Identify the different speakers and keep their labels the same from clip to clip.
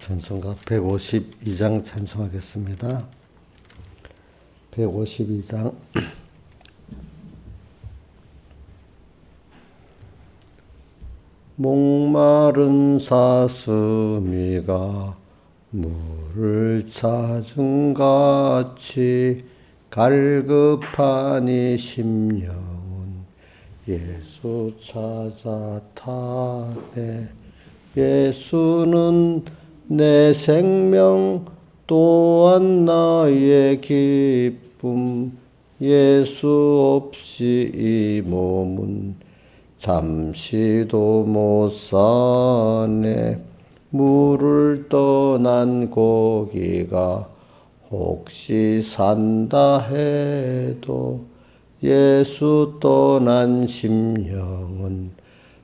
Speaker 1: 찬송가 152장 찬송하겠습니다. 152장 목마른 사슴이가 물을 찾은 같이 갈급한 이 심령은 예수 찾아 타네. 예수는 내 생명 또한 나의 기쁨. 예수 없이 이 몸은 잠시도 못 사네. 물을 떠난 고기가 혹시 산다 해도 예수 떠난 심령은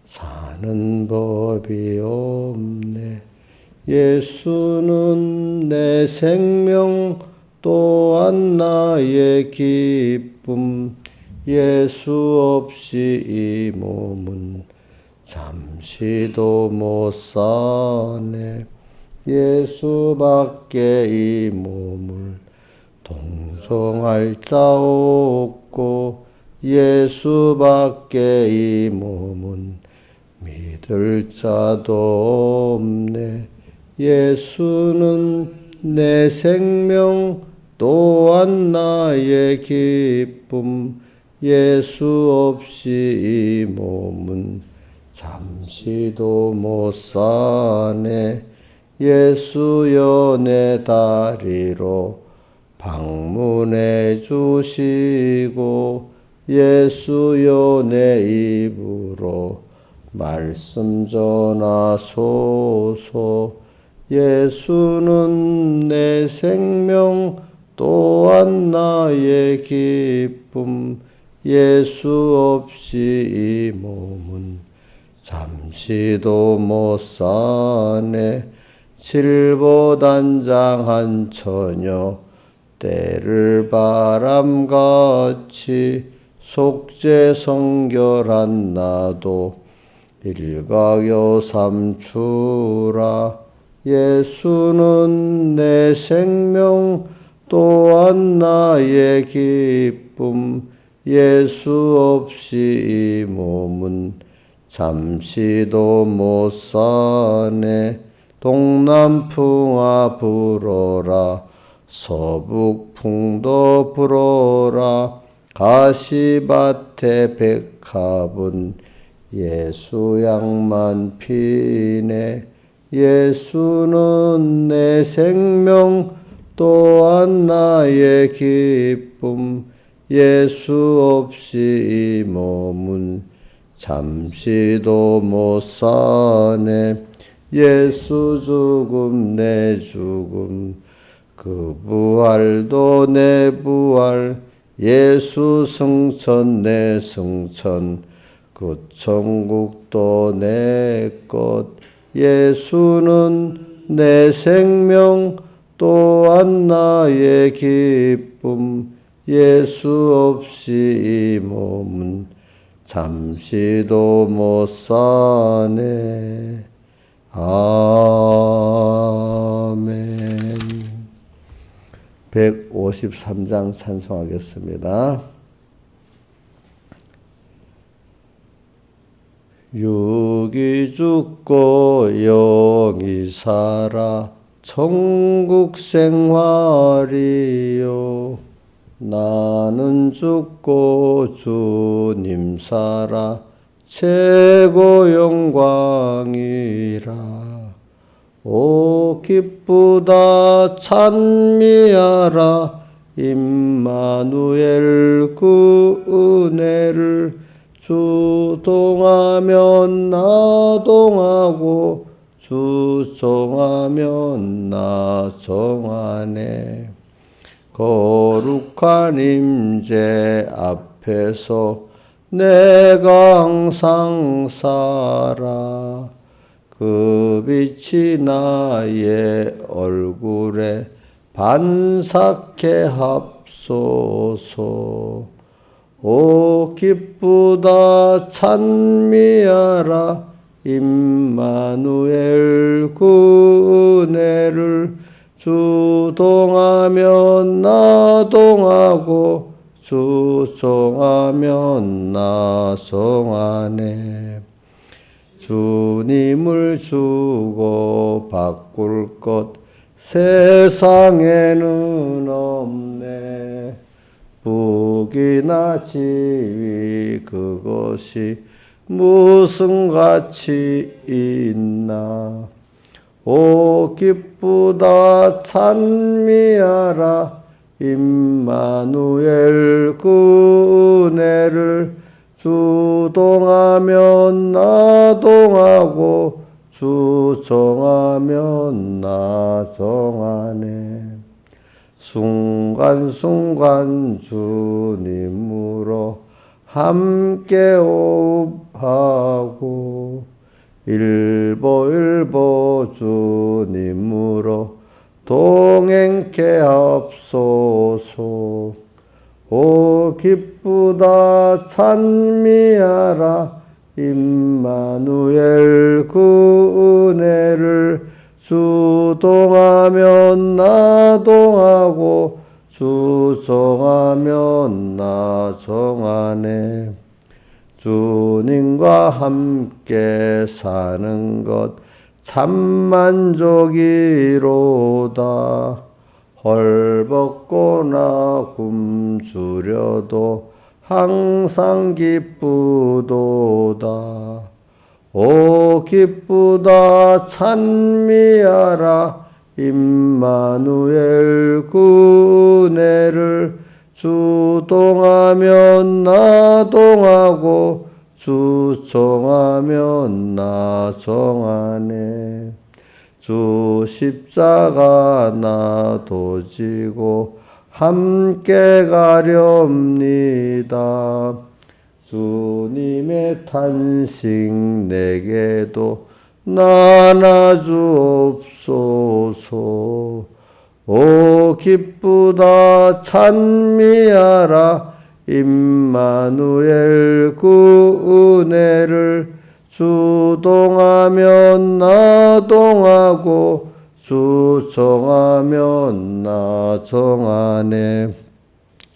Speaker 1: 사는 법이 없네. 예수는 내 생명 또한 나의 기쁨. 예수 없이 이 몸은 잠시도 못 사네. 예수밖에 이 몸을 동정할 자 없고 예수밖에 이 몸은 믿을 자도 없네. 예수는 내 생명 또한 나의 기쁨. 예수 없이 이 몸은 잠시도 못 사네. 예수 연의 다리로 방문해 주시고 예수 연의 입으로 말씀 전하소서. 예수는 내 생명 또한 나의 기쁨. 예수 없이 이 몸은 잠시도 못 사네. 질보단장한 처녀 때를 바람같이 속죄성결한 나도 일각여삼추라. 예수는 내 생명 또한 나의 기쁨. 예수 없이 이 몸은 잠시도 못 사네. 동남풍아 불어라. 서북풍도 불어라. 가시밭의 백합은 예수 양만 피네. 예수는 내 생명 또한 나의 기쁨. 예수 없이 이 몸은 잠시도 못 사네. 예수 죽음 내 죽음 그 부활도 내 부활. 예수 승천 내 승천 그 천국도 내 것. 예수는 내 생명 또한 나의 기쁨. 예수 없이 이 몸은 잠시도 못 사네. 아멘. 153장 찬송하겠습니다. 육이 죽고 영이 살아 천국 생활이요. 나는 죽고 주님 살아 최고 영광이라. 오 기쁘다 찬미하라. 임마누엘 그 은혜를 주 동하면 나 동하고 주 정하면 나 정하네. 거룩한 임재 앞에서 내가 항상 살아. 그 빛이 나의 얼굴에 반삭해 합소서. 오 기쁘다 찬미하라. 임마누엘 그 은혜를 주 동하면 나 동하고 주 정하면 나 정하네. 주님을 주고 바꿀 것 세상에는 없네. 북이나 지위 그것이 무슨 가치 있나. 오 기쁘다 찬미하라 임마누엘 그 은혜를 주 동하면 나 동하고 주 정하면 나 정하네. 순간순간 주님으로 함께 호흡하고 일보일보 주님으로 동행케 하옵소서. 오 기쁘다 찬미하라 임마누엘 그 은혜를 주 동하면 나 동하고 주 정하면 나 정하네. 주님과 함께 사는 것 참 만족이로다. 헐벗거나 굶주려도 항상 기쁘도다. 오 기쁘다 찬미하라 임마누엘 그 은혜를 주 동하면 나 동하고 주 정하면 나 정하네. 주 십자가 나도 지고 함께 가렵니다. 주님의 탄식 내게도 나눠주옵소서. 오 기쁘다 찬미하라 임마누엘 그 은혜를 주 동하면 나 동하고 주 정하면 나 정하네.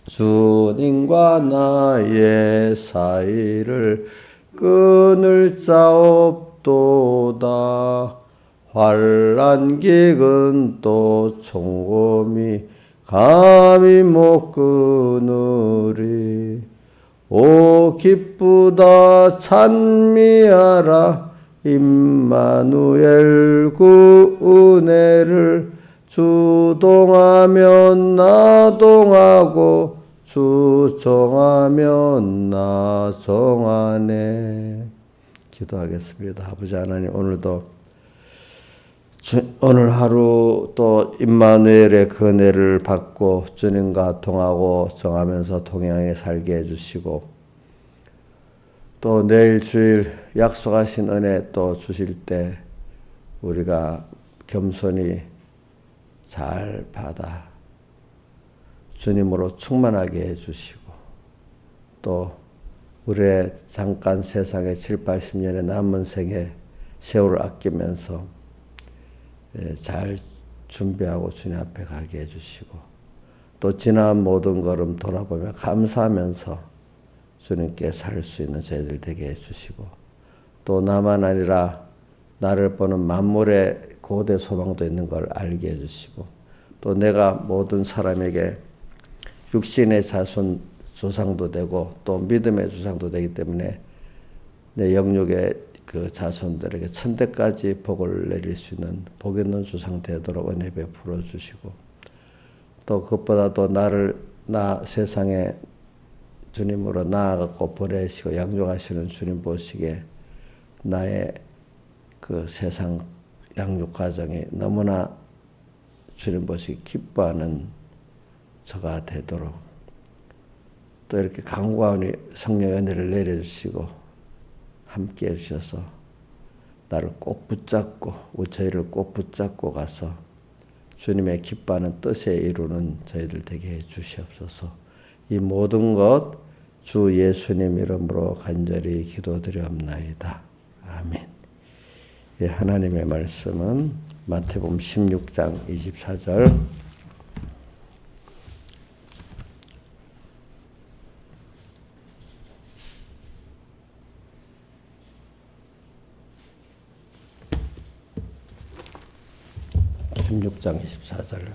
Speaker 1: 주님과 나의 사이를 끊을 자 없도다. 환난 기근 또 총검이 감히 못 끊으리. 오 기쁘다 찬미하라 임마누엘 그 은혜를 주 동하면 나 동하고 주 정하면 나 정하네. 기도하겠습니다. 아버지 하나님, 오늘 하루 또 임마누엘의 그 은혜를 받고 주님과 동하고 정하면서 동행하게 살게 해주시고, 또 내일 주일 약속하신 은혜 또 주실 때 우리가 겸손히 잘 받아 주님으로 충만하게 해주시고, 또 우리의 잠깐 세상에 7, 80년의 남은 생에 세월을 아끼면서 잘 준비하고 주님 앞에 가게 해주시고, 또 지난 모든 걸음 돌아보며 감사하면서 주님께 살 수 있는 저희들 되게 해주시고, 또 나만 아니라 나를 보는 만물의 고대 소망도 있는 걸 알게 해주시고, 또 내가 모든 사람에게 육신의 자손 조상도 되고 또 믿음의 조상도 되기 때문에 내 영육의 그 자손들에게 천대까지 복을 내릴 수 있는 복 있는 조상 되도록 은혜 베풀어 주시고, 또 그것보다 또 나 세상에 주님으로 나아가고 보내시고 양육하시는 주님 보시기에 나의 그 세상 양육 과정이 너무나 주님 보시기 기뻐하는 저가 되도록, 또 이렇게 강구하니 성령의 은혜를 내려주시고 함께 해주셔서 나를 꼭 붙잡고 저희를 꼭 붙잡고 가서 주님의 기뻐하는 뜻에 이루는 저희들 되게 해주시옵소서. 이 모든 것 주 예수님 이름으로 간절히 기도드리옵나이다. 아멘. 예, 하나님의 말씀은 마태복음 16장 24절. (16장 24절)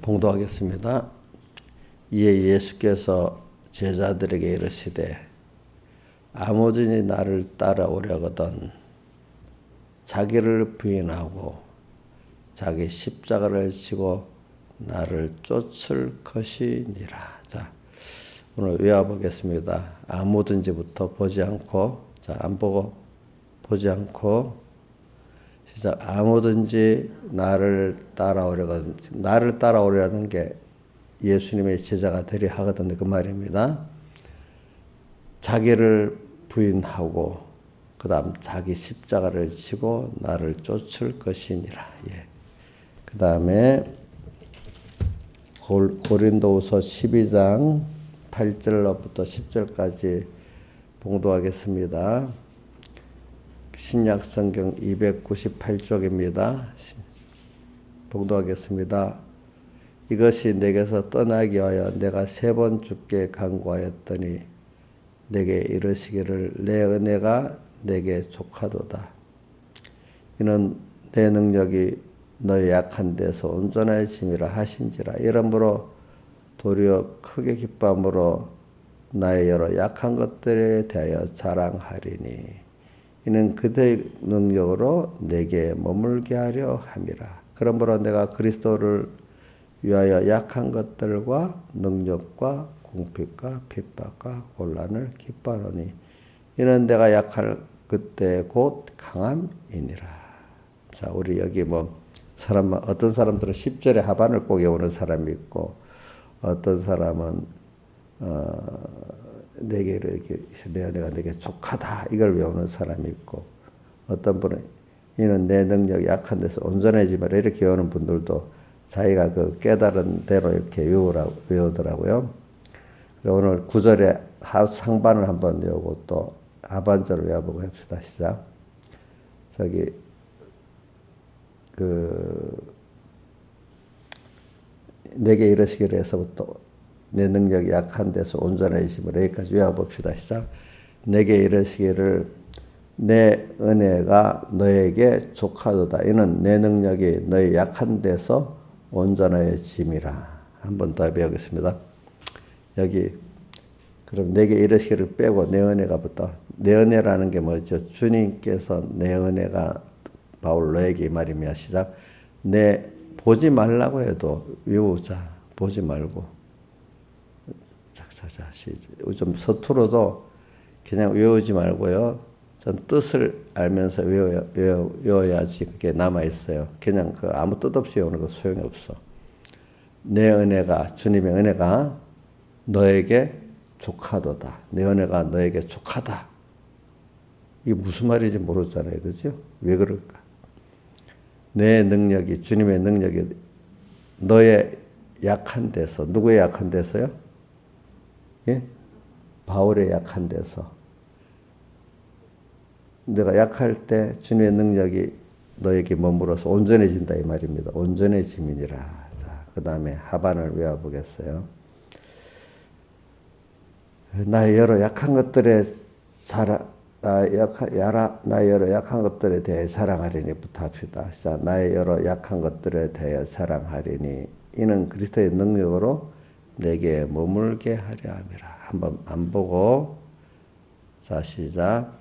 Speaker 1: 봉독하겠습니다. 이에 예수께서 제자들에게 이르시되 아무든지 나를 따라오려거든 자기를 부인하고 자기 십자가를 지고 나를 쫓을 것이니라. 자, 오늘 외워보겠습니다. 아무든지부터 보지 않고, 자, 안 보고 보지 않고 시작. 아무든지 나를 따라오려거든. 나를 따라오려는 게 예수님의 제자가 되려 하거든, 그 말입니다. 자기를 부인하고 그 다음 자기 십자가를 지고 나를 쫓을 것이니라. 예. 그 다음에 고린도후서 12장 8절로부터 10절까지 봉독하겠습니다. 신약성경 298쪽입니다. 봉독하겠습니다. 이것이 내게서 떠나기 위하여 내가 3번 주께 간구하였더니 내게 이르시기를 내 은혜가 내게 족하도다. 이는 내 능력이 너의 약한 데서 온전해짐이라 하신지라. 이러므로 도리어 크게 기쁨으로 나의 여러 약한 것들에 대하여 자랑하리니 이는 그대의 능력으로 내게 머물게 하려 함이라. 그러므로 내가 그리스도를 위하여 약한 것들과 능력과 공핍과 핍박과 곤란을 기뻐하노니 이는 내가 약할 그때 곧 강함이니라. 자, 우리 여기 어떤 사람들은 10절의 하반을 꼭 외우는 사람이 있고, 어떤 사람은 내게 이렇게 내 은혜가 내게 족하다 이걸 외우는 사람이 있고, 어떤 분은 이는 내 능력이 약한 데서 온전해지면 이렇게 외우는 분들도 자기가 그 깨달은 대로 이렇게 외우더라고요. 오늘 9절의 상반을 한번 외우고 또 하반절을 외워보고 합시다. 시작. 내게 이르시기를 해서부터 내 능력이 약한 데서 온전해지므로 여기까지 외워봅시다. 시작. 내게 이르시기를 내 은혜가 너에게 족하도다. 이는 내 능력이 너의 약한 데서 온전해짐이라. 한 번 더 배우겠습니다. 여기 그럼 내게 이르시기를 빼고 내 은혜가 붙어. 내 은혜라는 게 뭐죠? 주님께서 내 은혜가 바울 너에게 이 말이며 시작. 내 보지 말라고 해도 외우자. 보지 말고. 자자자 좀 서투러도 그냥 외우지 말고요. 전 뜻을 알면서 외워야지 그게 남아있어요. 그냥 아무 뜻 없이 외우는 거 소용이 없어. 내 은혜가, 주님의 은혜가 너에게 족하도다. 내 은혜가 너에게 족하다. 이게 무슨 말인지 모르잖아요. 그죠? 왜 그럴까? 내 능력이, 주님의 능력이 너의 약한 데서, 누구의 약한 데서요? 예? 바울의 약한 데서. 내가 약할 때 주님의 능력이 너에게 머물러서 온전해진다 이 말입니다. 온전해짐이니라. 자, 그 다음에 하반을 외워보겠어요. 나의 여러 약한 것들에 나의 여러 약한 것들에 대해 자랑하리니부터 합시다. 자, 나의 여러 약한 것들에 대해 자랑하리니 이는 그리스도의 능력으로 내게 머물게 하려 함이라. 한번 안 보고 자 시작.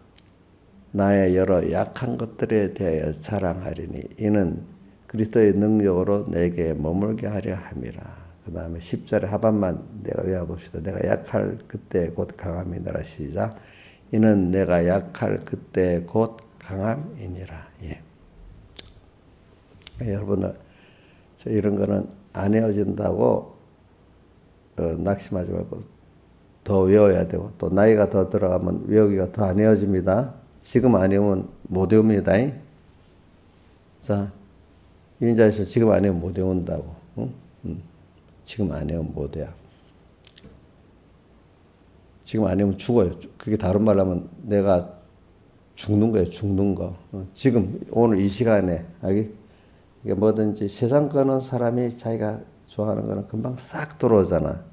Speaker 1: 나의 여러 약한 것들에 대하여 자랑하리니 이는 그리스도의 능력으로 내게 머물게 하려 함이라. 그 다음에 10절의 하반만 내가 외워봅시다. 내가 약할 그때 곧 강함이니라. 시작. 이는 내가 약할 그때 곧 강함이니라. 예. 여러분들 이런 거는 안 외워진다고 낙심하지 말고 더 외워야 되고 또 나이가 더 들어가면 외우기가 더 안 외워집니다. 지금 안 외우면 못 외웁니다. 자, 인자에서 지금 안 외우면 못 외운다고. 응? 지금 안 외우면 못 외워. 지금 안 외우면 죽어요. 그게 다른 말로 하면 내가 죽는 거예요, 죽는 거. 지금, 오늘 이 시간에, 이게 뭐든지 세상 거는 사람이 자기가 좋아하는 거는 금방 싹 들어오잖아.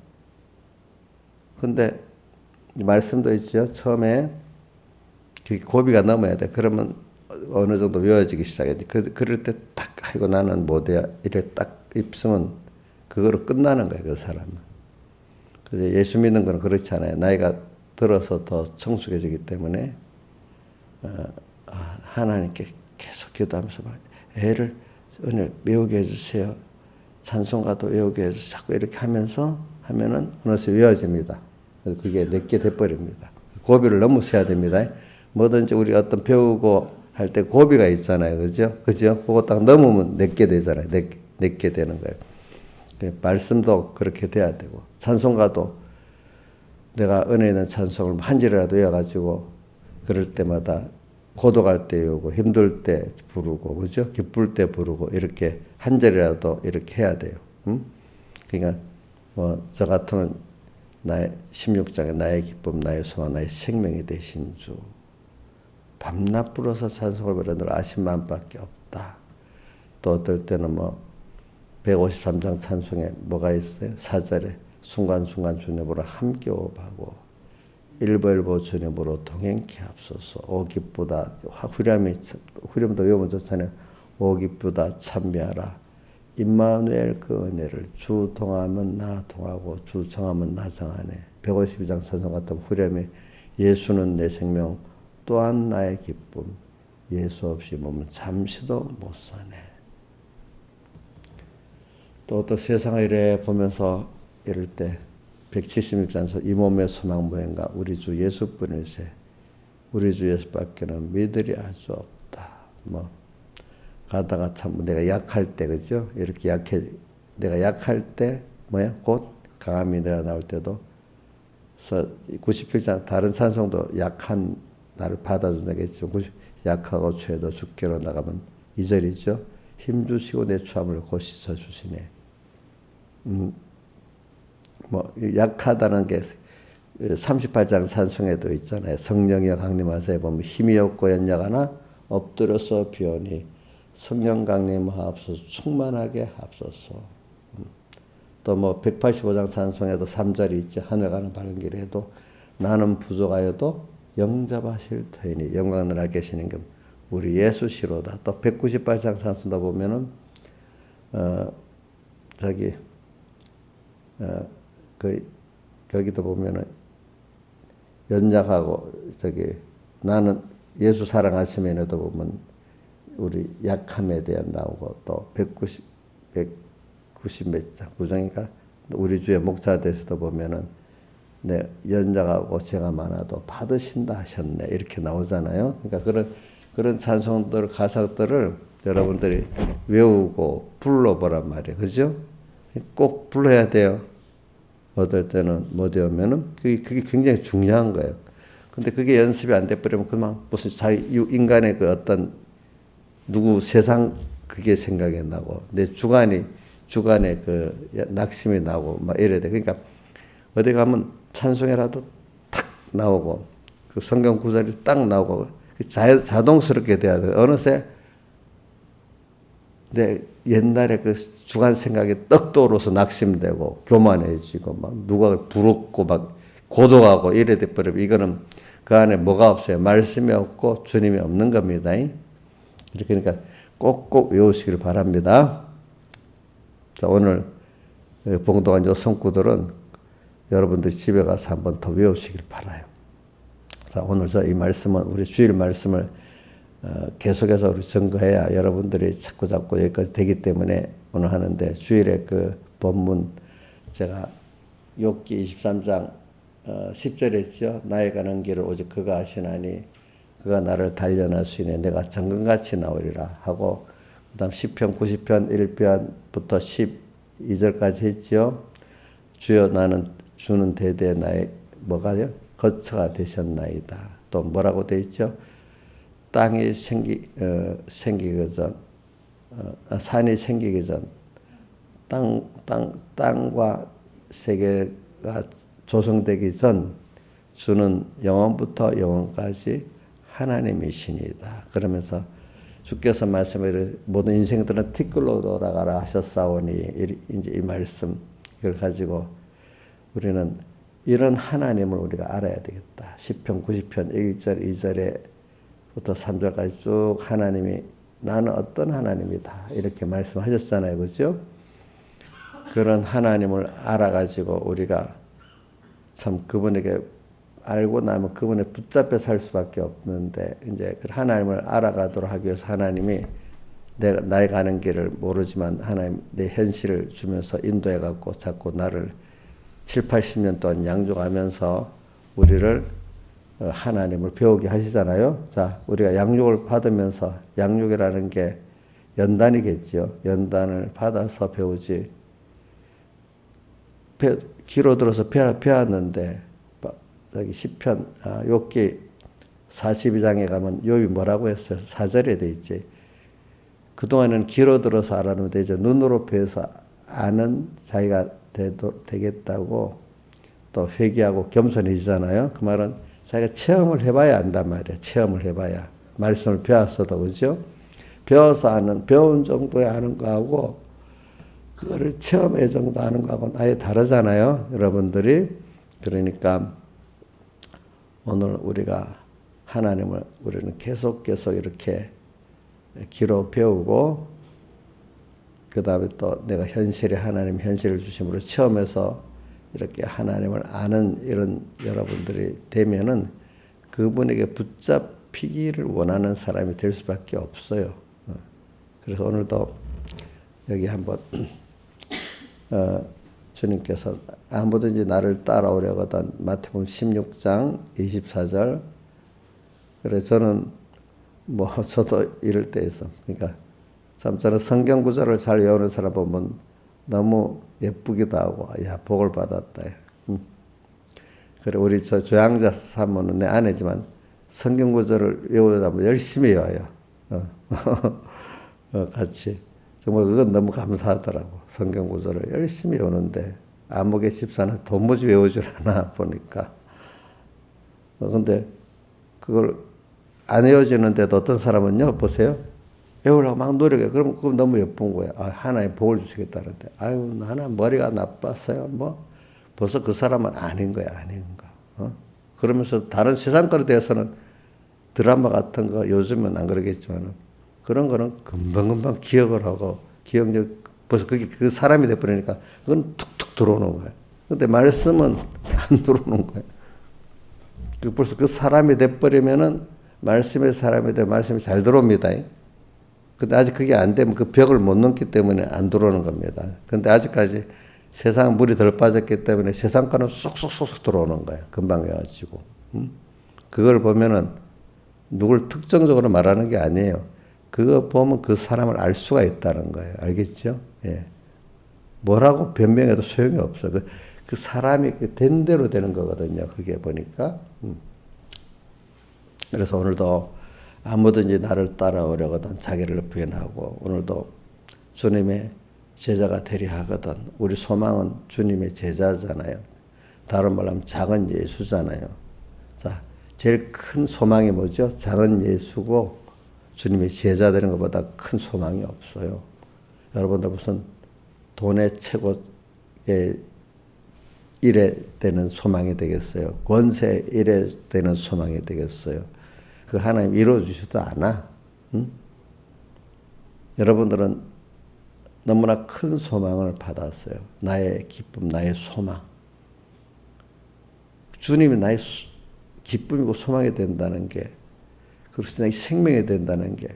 Speaker 1: 근데, 말씀도 있죠. 처음에, 고비가 넘어야 돼. 그러면 어느 정도 외워지기 시작했지. 그럴 때 딱, 아이고, 나는 못해. 이래 딱 입으면 그거로 끝나는 거예요, 그 사람은. 그래서 예수 믿는 건 그렇지 않아요. 나이가 들어서 더 성숙해지기 때문에, 하나님께 계속 기도하면서 애를 은혜 외우게 해주세요. 찬송가도 외우게 해주세요. 자꾸 이렇게 하면은 어느새 외워집니다. 그래서 그게 내게 돼버립니다. 고비를 넘으셔야 됩니다. 뭐든지 우리 어떤 배우고 할 때 고비가 있잖아요. 그죠? 그거 딱 넘으면 내게 되잖아요. 내게 되는 거예요. 말씀도 그렇게 돼야 되고, 찬송가도 내가 은혜 있는 찬송을 한 절이라도 외워가지고, 그럴 때마다 고독할 때 외우고, 힘들 때 부르고, 그죠? 기쁠 때 부르고, 이렇게 한 절이라도 이렇게 해야 돼요. 그러니까, 저 같으면 나의 16장에 나의 기쁨, 나의 소망, 나의 생명이 되신 주. 밤낮 불어서 찬송을 부르는 아심만밖에 없다. 또 어떨 때는 153장 찬송에 뭐가 있어요? 4절에 순간순간 주님으로 함께 오바고 일보일보 주님으로 동행케 하옵소서. 오 기쁘다. 후렴도 외우면 좋잖아요. 오 기쁘다 찬미하라. 임마누엘 그 은혜를 주 동하면 나 동하고 주 정하면 나 정하네. 152장 찬송 같은 후렴이 예수는 내 생명 또한 나의 기쁨. 예수 없이 몸은 잠시도 못 사네. 또 세상을 이래 보면서 이럴 때 176장에서 이 몸의 소망 무엇인가 우리 주 예수뿐일세. 우리 주 예수밖에는 믿으리 아주 없다. 가다가 참 내가 약할 때, 그죠? 이렇게 내가 약할 때 곧 강함이 내가 나올 때도 97장 다른 찬송도 약한 나를 받아준다겠죠. 약하고 죄도 죽게로 나가면 2절이죠. 힘주시고 내 추함을 고시서 주시네. 약하다는 게 38장 찬송에도 있잖아요. 성령이여 강림하세요 보면 힘이 없고 연약하나 엎드려서 비오니 성령 강림하옵소서 충만하게 하옵소서. 또 185장 찬송에도 3절이 있죠. 하늘 가는 바른 길에도 나는 부족하여도 영접하실 터이니 영광 나라 계시는 게 우리 예수시로다. 또 198장 찬송도 보면은 거기도 보면은 연약하고 나는 예수 사랑하시면에도 보면 우리 약함에 대한 나오고 또 190 몇 장 구정이니까 우리 주의 목자 돼서도 보면은 네, 연약하고 죄가 많아도 받으신다 하셨네 이렇게 나오잖아요. 그러니까 그런 찬송들 가사들을 여러분들이 외우고 불러보란 말이에요. 그죠? 꼭 불러야 돼요. 어떨 때는 못 외우면은 그게 굉장히 중요한 거예요. 근데 그게 연습이 안 돼버리면 그만 무슨 인간의 그 어떤 누구 세상 그게 생각이 나고 내 주관에 그 낙심이 나고 막 이래야 돼. 그러니까 어디 가면 찬송이라도 탁 나오고 그 성경 구절이 딱 나오고 자동스럽게 돼야 돼. 어느새 내 옛날에 그 주관 생각이 떡 떠오르서 낙심되고 교만해지고 막 누가 부럽고 막 고독하고 이래 돼버리면 이거는 그 안에 뭐가 없어요. 말씀이 없고 주님이 없는 겁니다. 이렇게 그러니까 꼭꼭 외우시길 바랍니다. 자, 오늘 봉독한 요 성구들은 여러분들 집에 가서 한번 더 외우시길 바라요. 자, 오늘 이 말씀은 우리 주일 말씀을 계속해서 우리 증거해야 여러분들이 자꾸 여기까지 되기 때문에 오늘 하는데 주일에 그 본문 제가 욥기 23장 10절에 있죠. 나의 가는 길을 오직 그가 아시나니 그가 나를 단련하시니 내가 정금같이 나오리라 하고 그 다음 시편 90편 1편부터 12절까지 했죠. 주여 나는 주는 대대 나의 뭐가요? 거처가 되셨나이다. 또 뭐라고 돼 있죠? 땅이 생기기 전, 산이 생기기 전, 땅과 세계가 조성되기 전, 주는 영원부터 영원까지 하나님이시니이다. 그러면서 주께서 말씀을 모든 인생들은 티끌로 돌아가라 하셨사오니 이제 이 말씀 이걸 가지고 우리는 이런 하나님을 우리가 알아야 되겠다. 시편 90편 1절 2절에부터 3절까지 쭉 하나님이 나는 어떤 하나님이다 이렇게 말씀하셨잖아요. 그렇죠? 그런 하나님을 알아가지고 우리가 참 그분에게 알고 나면 그분에 붙잡혀 살 수밖에 없는데 이제 그 하나님을 알아가도록 하기 위해서 하나님이 나의 가는 길을 모르지만 하나님 내 현실을 주면서 인도해 갖고 자꾸 나를 7, 80년 동안 양육하면서 우리를 하나님을 배우게 하시잖아요. 자, 우리가 양육을 받으면서 양육이라는 게 연단이겠죠. 연단을 받아서 배우지. 귀로 들어서 배웠는데 저기 시편 욥기 42장에 가면 욥이 뭐라고 했어요? 4절에 돼 있지. 그동안은 귀로 들어서 알았는데 이제 눈으로 배워서 아는 자기가 되겠다고 또 회개하고 겸손해지잖아요. 그 말은 자기가 체험을 해봐야 안단 말이에요. 체험을 해봐야. 말씀을 배웠어도 그죠? 배워서 아는 배운 정도에 아는 거하고 그거를 체험해 정도 아는 거하고는 아예 다르잖아요. 여러분들이. 그러니까 오늘 우리가 하나님을 우리는 계속 이렇게 귀로 배우고 그 다음에 또 내가 현실에 하나님 현실을 주심으로 체험해서 이렇게 하나님을 아는 이런 여러분들이 되면은 그분에게 붙잡히기를 원하는 사람이 될 수밖에 없어요. 그래서 오늘도 여기 한번 주님께서 아무든지 나를 따라오려거든 마태복음 16장 24절. 그래서 저는 저도 이럴 때 있어. 그러니까 참 저는 성경 구절을 잘 외우는 사람 보면 너무 예쁘기도 하고 야 복을 받았다. 그래 우리 저 조양자 사모는 내 아내지만 성경 구절을 외우다 보면 열심히 외워요. 같이. 정말 그건 너무 감사하더라고. 성경 구절을 열심히 외우는데 암흑의 집사는 도무지 외우질 않아 보니까. 근데 그걸 안 외워지는데도 어떤 사람은요, 보세요. 외우려고 막 노력해. 그럼 그건 너무 예쁜 거야. 하나님 복을 주시겠다는데. 아유, 나는 머리가 나빴어요. 벌써 그 사람은 아닌 거야, 아닌 거. 그러면서 다른 세상 거에 대해서는 드라마 같은 거 요즘은 안 그러겠지만 그런 거는 금방금방 기억을 하고 기억력 벌써 그게 그 사람이 돼버리니까 그건 툭툭 들어오는 거예요. 근데 말씀은 안 들어오는 거예요. 벌써 그 사람이 돼버리면은 말씀의 사람이 되면 말씀이 잘 들어옵니다. 근데 아직 그게 안 되면 그 벽을 못 넘기 때문에 안 들어오는 겁니다. 근데 아직까지 세상 물이 덜 빠졌기 때문에 세상 거는 쏙쏙쏙 들어오는 거예요. 금방 외워지고. 그걸 보면은 누굴 특정적으로 말하는 게 아니에요. 그거 보면 그 사람을 알 수가 있다는 거예요. 알겠죠? 예. 뭐라고 변명해도 소용이 없어. 그 사람이 된 대로 되는 거거든요. 그게 보니까. 그래서 오늘도 아무든지 나를 따라오려거든 자기를 부인하고 오늘도 주님의 제자가 되려 하거든. 우리 소망은 주님의 제자잖아요. 다른 말로 하면 작은 예수잖아요. 자, 제일 큰 소망이 뭐죠? 작은 예수고 주님의 제자 되는 것보다 큰 소망이 없어요. 여러분들 무슨 돈의 최고의 일에 되는 소망이 되겠어요? 권세 일에 되는 소망이 되겠어요? 그 하나님 이루어주지도 않아. 응? 여러분들은 너무나 큰 소망을 받았어요. 나의 기쁨, 나의 소망. 주님이 나의 기쁨이고 소망이 된다는 게 그리고 나의 생명이 된다는 게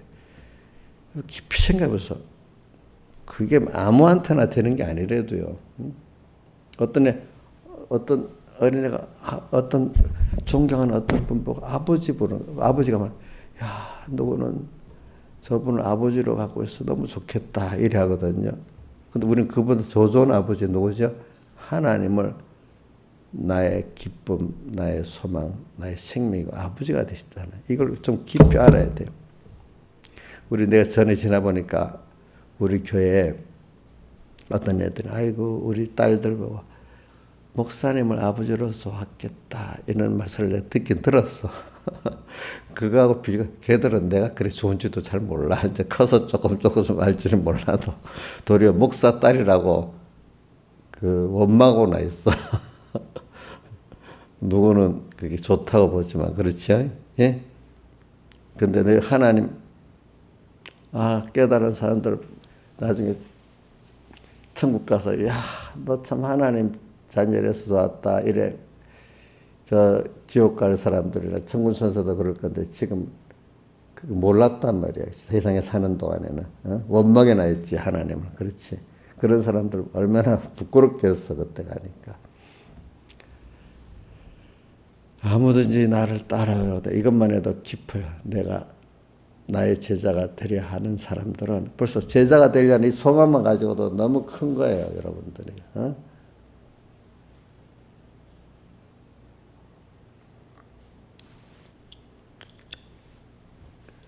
Speaker 1: 깊이 생각해서 그게 아무한테나 되는 게 아니래도요. 어떤 어린애가 어떤 존경하는 어떤 분 보고 아버지 부르는 아버지가 막 야 누구는 저분을 아버지로 갖고 있어 너무 좋겠다 이래 하거든요. 근데 우리는 그분 조존 아버지 누구죠? 하나님을 나의 기쁨, 나의 소망, 나의 생명이고 아버지가 되시잖아요. 이걸 좀 깊이 알아야 돼요. 내가 전에 지나보니까 우리 교회에 어떤 애들이 아이고 우리 딸들 보고 목사님을 아버지로서 왔겠다 이런 말을 내가 듣긴 들었어. 그거하고 비교, 걔들은 내가 그래 좋은지도 잘 몰라. 이제 커서 조금 알지는 몰라도 도리어 목사 딸이라고 그 원망하고나 있어. 누구는 그게 좋다고 보지만 그렇지? 예? 근데 늘 하나님, 깨달은 사람들 나중에 천국 가서, 야, 너 참 하나님 자녀라서 좋았다. 이래, 지옥 갈 사람들이나 천군천사도 그럴 건데, 지금 몰랐단 말이야. 세상에 사는 동안에는. 원망에 나 있지, 하나님을. 그렇지. 그런 사람들 얼마나 부끄럽게 했어, 그때 가니까. 아무든지 나를 따라와야 돼. 이것만 해도 깊어요. 내가 나의 제자가 되려 하는 사람들은 벌써 제자가 되려는 이 소망만 가지고도 너무 큰 거예요, 여러분들이.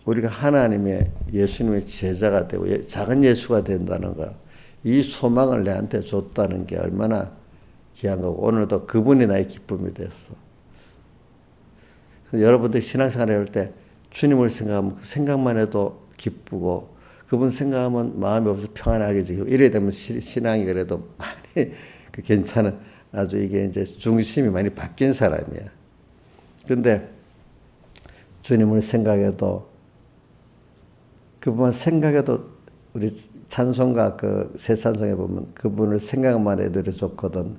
Speaker 1: 우리가 하나님의 예수님의 제자가 되고 작은 예수가 된다는 거, 이 소망을 내한테 줬다는 게 얼마나 귀한 거고, 오늘도 그분이 나의 기쁨이 됐어. 여러분들 신앙생활 할 때 주님을 생각하면 그 생각만 해도 기쁘고, 그분 생각하면 마음이 없어서 평안하게 지고, 이래 되면 신앙이 그래도 많이 괜찮은, 아주 이게 이제 중심이 많이 바뀐 사람이야. 근데 주님을 생각해도, 그분만 생각해도, 우리 찬송가 그 새 찬송에 보면 그분을 생각만 해도 이렇게 좋거든.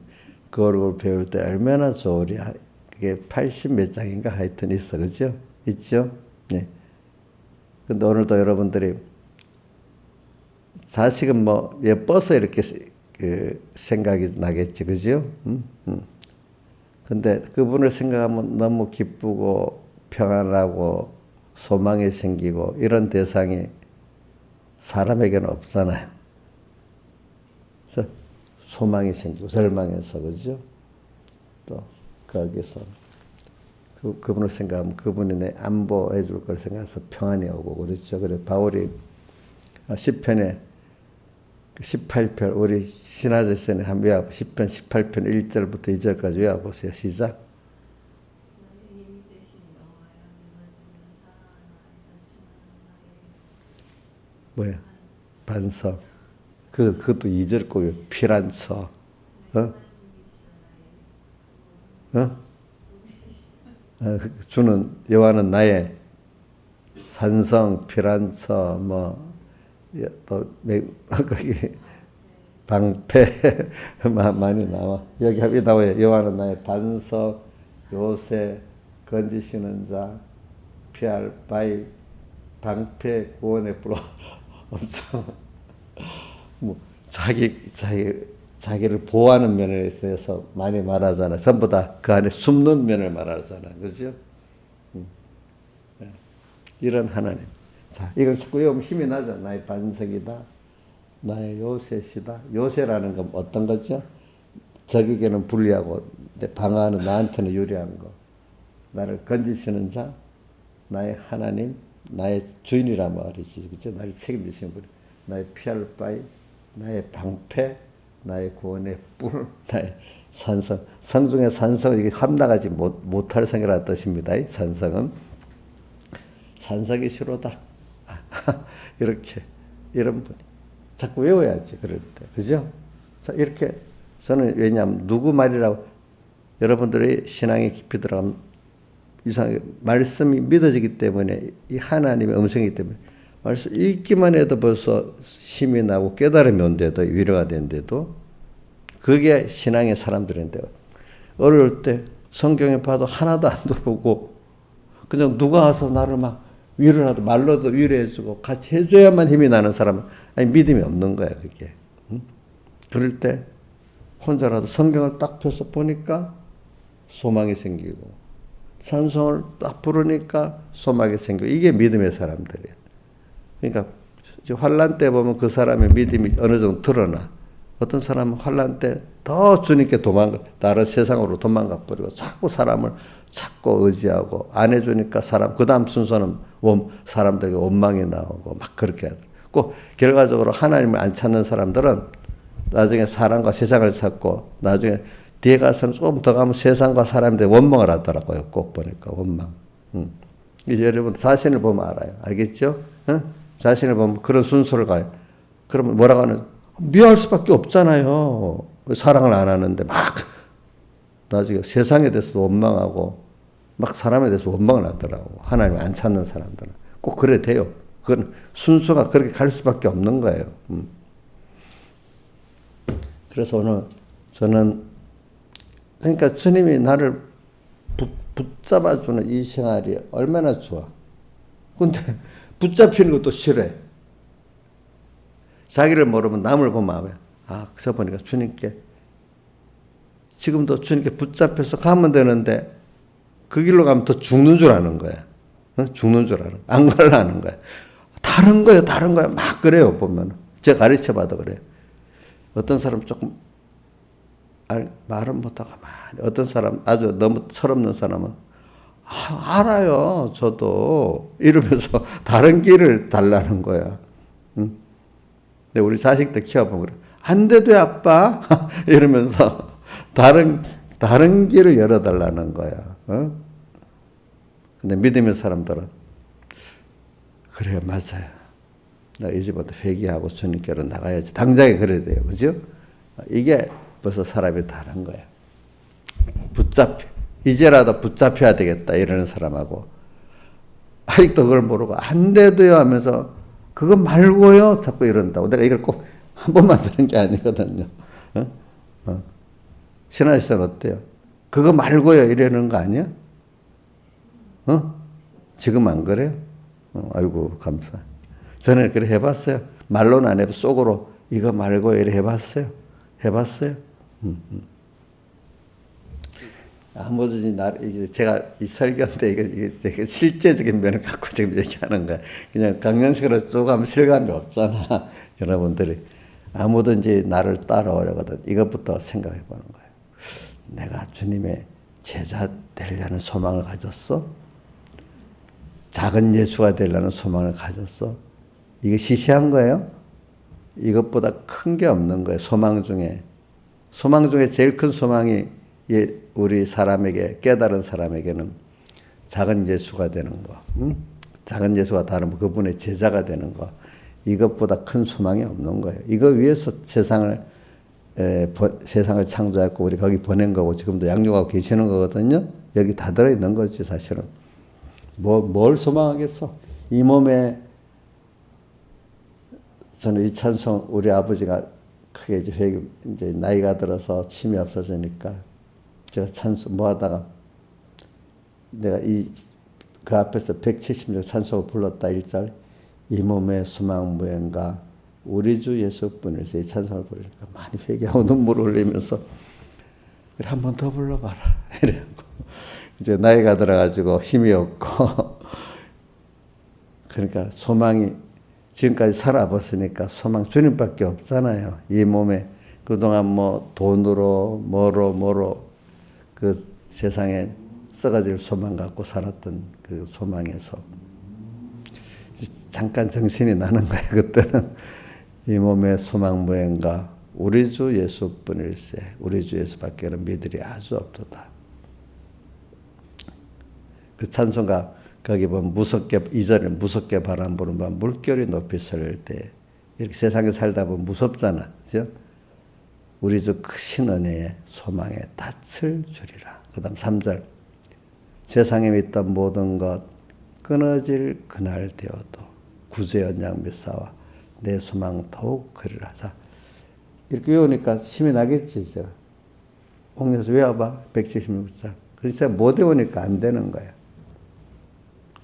Speaker 1: 그 얼굴 배울 때 얼마나 좋으랴. 그게 80 몇 장인가 하여튼 있어. 그죠? 있죠? 네. 근데 오늘도 여러분들이 자식은 뭐 예뻐서 이렇게 그 생각이 나겠지. 그죠? 근데 그분을 생각하면 너무 기쁘고 평안하고 소망이 생기고 이런 대상이 사람에게는 없잖아요. 그래서 소망이 생기고 절망해서 그죠? 또 거기서 그분을 생각하면 그분이 내 안보해 줄 걸 생각해서 평안이 오고 그렇죠. 그래 바울이 시편에 18편 우리 신화제선에 한번 외워 시편 18편 1절부터 2절까지 외워보세요. 시작. 뭐야? 반석. 그것도 2절 거예요. 피란처. 주는 여호와는 나의 산성, 피란처, 또 거기 방패 많이 나와. 여기 나와요. 여호와는 나의 반석, 요새, 건지시는 자, 피할 바위, 방패, 구원의 뿔. 엄청 자기를 보호하는 면에 있어서 많이 말하잖아. 전부 다 그 안에 숨는 면을 말하잖아. 그죠? 이런 하나님. 자, 이걸 자꾸 외우면 힘이 나죠. 나의 반석이다. 나의 요새시다. 요새라는 건 어떤 거죠? 적에게는 불리하고 방어하는 나한테는 유리한 거. 나를 건지시는 자, 나의 하나님, 나의 주인이란 말이지. 그죠? 나를 책임지시는 분. 나의 피할 바위, 나의 방패, 나의 구원의 뿔, 나의 산성. 성 중에 산성은 이게 함나가지 못할 성이라는 뜻입니다. 산성은. 산성이 싫어다. 이렇게, 이런 분이. 자꾸 외워야지, 그럴 때. 그죠? 자, 이렇게, 저는 왜냐하면 누구 말이라고, 여러분들의 신앙에 깊이 들어가면 이상하게 말씀이 믿어지기 때문에, 이 하나님의 음성이기 때문에, 말씀 읽기만 해도 벌써 힘이 나고 깨달음이 온데도, 위로가 된데도, 그게 신앙의 사람들인데, 어려울 때 성경에 봐도 하나도 안 들어오고, 그냥 누가 와서 나를 막 위로라도 말로도 위로해주고 같이 해줘야만 힘이 나는 사람은 믿음이 없는 거야, 그게. 그럴 때 혼자라도 성경을 딱 펴서 보니까 소망이 생기고, 찬송을 딱 부르니까 소망이 생기고, 이게 믿음의 사람들이야. 그러니까 환난 때 보면 그 사람의 믿음이 어느 정도 드러나. 어떤 사람은 환난 때 더 주님께 다른 세상으로 도망가 버리고 자꾸 사람을 찾고 의지하고 안 해주니까 그 다음 순서는 사람들에게 원망이 나오고 막 그렇게 하더라고요. 꼭 결과적으로 하나님을 안 찾는 사람들은 나중에 사람과 세상을 찾고 나중에 뒤에 가서는 조금 더 가면 세상과 사람들이 원망을 하더라고요. 꼭 보니까 원망. 이제 여러분 자신을 보면 알아요. 알겠죠? 자신을 보면 그런 순서를 가요. 그러면 뭐라고 하는? 미워할 수밖에 없잖아요. 사랑을 안 하는데 막 나중에 세상에 대해서도 원망하고 막 사람에 대해서 원망을 하더라고. 하나님을 안 찾는 사람들은. 꼭 그래 돼요. 그건 순서가 그렇게 갈 수밖에 없는 거예요. 그래서 오늘 저는 그러니까 주님이 나를 붙잡아주는 이 생활이 얼마나 좋아. 근데 붙잡히는 것도 싫어해. 자기를 모르면 남을 보면 그저 보니까 주님께 지금도 주님께 붙잡혀서 가면 되는데 그 길로 가면 더 죽는 줄 아는 거야. 죽는 줄 아는. 안 가려는 거야. 다른 거야. 막 그래요, 보면. 제가 가르쳐 봐도 그래요. 어떤 사람 조금 말은 못하고 많이. 어떤 사람 아주 너무 철없는 사람은 알아요, 저도. 이러면서 다른 길을 달라는 거야. 근데 우리 자식들 키워보면 그래. 안 돼도요, 아빠. 이러면서 다른 길을 열어달라는 거야. 근데 믿음의 사람들은 그래요, 맞아요. 나 이제부터 회개하고 주님께로 나가야지. 당장에 그래야 돼요, 그죠? 이게 벌써 사람이 다른 거야. 이제라도 붙잡혀야 되겠다 이러는 사람하고 아직도 그걸 모르고 안 돼도요 하면서 그거 말고요 자꾸 이런다고. 내가 이걸 꼭 한 번만 들은 게 아니거든요. 신하 씨는 어때요? 그거 말고요 이러는 거 아니야? 지금 안 그래요? 아이고 감사. 전에 그래 해봤어요. 말로는 안 해도 속으로 이거 말고요 이래 해봤어요. 아무든지 제가 이 설교인데 이게 되게 실제적인 면을 갖고 지금 얘기하는 거야. 그냥 강연식으로 쭉 하면 실감이 없잖아. 여러분들이 아무든지 나를 따라오려거든. 이것부터 생각해 보는 거예요. 내가 주님의 제자 되려는 소망을 가졌어? 작은 예수가 되려는 소망을 가졌어? 이게 시시한 거예요? 이것보다 큰 게 없는 거예요. 소망 중에 제일 큰 소망이 우리 사람에게, 깨달은 사람에게는 작은 예수가 되는 거. 작은 예수가 다른 그분의 제자가 되는 거. 이것보다 큰 소망이 없는 거예요. 이거 위해서 세상을 창조했고 우리 거기 보낸 거고 지금도 양육하고 계시는 거거든요. 여기 다 들어있는 거지 사실은. 뭘 소망하겠어? 이 몸에 저는 이 찬송 우리 아버지가 크게 이제 나이가 들어서 침이 없어지니까 제가 찬송 뭐 하다가 내가 그 앞에서 170년 찬송을 불렀다 1절 이 몸의 소망 무언가 우리 주 예수뿐이서 이 찬송을 부르니까 많이 회개하고 눈물을 흘리면서 그래 한 번 더 불러봐라 이래갖고 이제 나이가 들어가지고 힘이 없고 그러니까 소망이 지금까지 살아봤으니까 소망 주님밖에 없잖아요. 이 몸에 그동안 뭐 돈으로 뭐로 그 세상에 썩어질 소망 갖고 살았던 그 소망에서 잠깐 정신이 나는 거예요. 그때는 이 몸의 소망 무언가 우리 주 예수뿐일세. 우리 주 예수밖에는 믿으리 아주 없도다. 그 찬송가 거기 보면 이전에 무섭게 바람 부는 밤 물결이 높이 설 때 이렇게 세상에 살다 보면 무섭잖아. 그죠? 우리 주 크신 은혜의 소망에 닻을 주리라. 그 다음 3절 세상에 있던 모든 것 끊어질 그날 되어도 구주의 언약 미사와 내 소망 더욱 크리라. 자, 이렇게 외우니까 힘이 나겠지. 제가 옥내에서 외워봐. 176장. 그러니까 못 외우니까 안 되는 거야.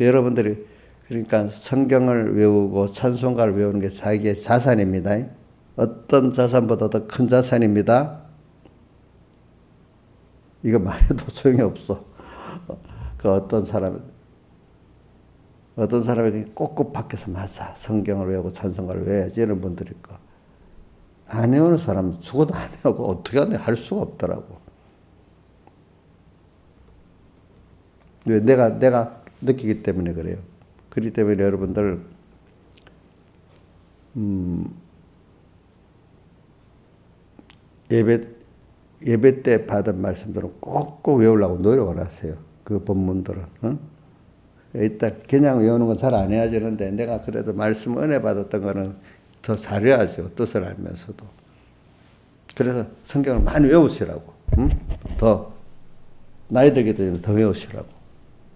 Speaker 1: 여러분들이 그러니까 성경을 외우고 찬송가를 외우는 게 자기의 자산입니다. 어떤 자산보다 더 큰 자산입니다. 이거 말해도 소용이 없어. 그 어떤 사람이 꼭꼭 밖에서 맞아. 성경을 외우고 찬송가를 외워야지 이런 분들이 있고 안 외우는 사람은 죽어도 안 외우고 어떻게 하냐 할 수가 없더라고. 왜 내가 느끼기 때문에 그래요. 그렇기 때문에 여러분들 예배 때 받은 말씀들은 꼭꼭 외우려고 노력을 하세요. 그 본문들은. 일단 그냥 외우는 건 잘 안 해야지는데 내가 그래도 말씀 은혜 받았던 거는 더 잘해야죠. 뜻을 알면서도. 그래서 성경을 많이 외우시라고. 응? 더 나이 들게 되면 더 외우시라고.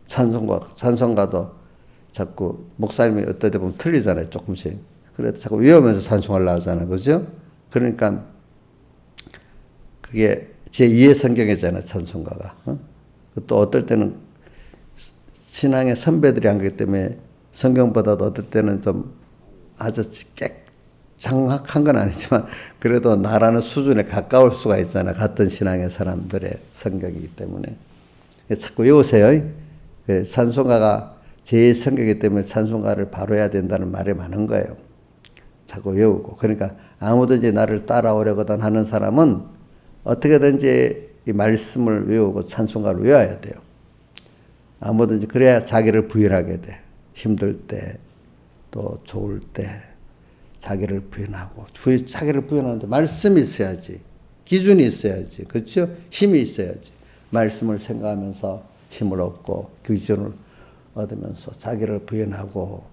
Speaker 1: 찬송가도 자꾸 목사님이 어떨 때 보면 틀리잖아요. 조금씩. 그래도 자꾸 외우면서 찬송하려고 하잖아. 그죠? 그러니까 그게 제2의 성경이잖아. 찬송가가. 어? 또 어떨 때는 신앙의 선배들이 한 거기 때문에 성경보다도 어떨 때는 좀 아주 장악한 건 아니지만 그래도 나라는 수준에 가까울 수가 있잖아. 같은 신앙의 사람들의 성격이기 때문에. 자꾸 외우세요. 찬송가가 제 성격이기 때문에 찬송가를 바로 해야 된다는 말이 많은 거예요. 자꾸 외우고. 그러니까 아무든지 나를 따라오려거든 하는 사람은 어떻게든지 이 말씀을 외우고 찬송가를 외워야 돼요. 아무든지 그래야 자기를 부인하게 돼. 힘들 때, 또 좋을 때 자기를 부인하고. 자기를 부인하는데 말씀이 있어야지. 기준이 있어야지. 그렇죠? 힘이 있어야지. 말씀을 생각하면서 힘을 얻고 그 기준을 얻으면서 자기를 부인하고.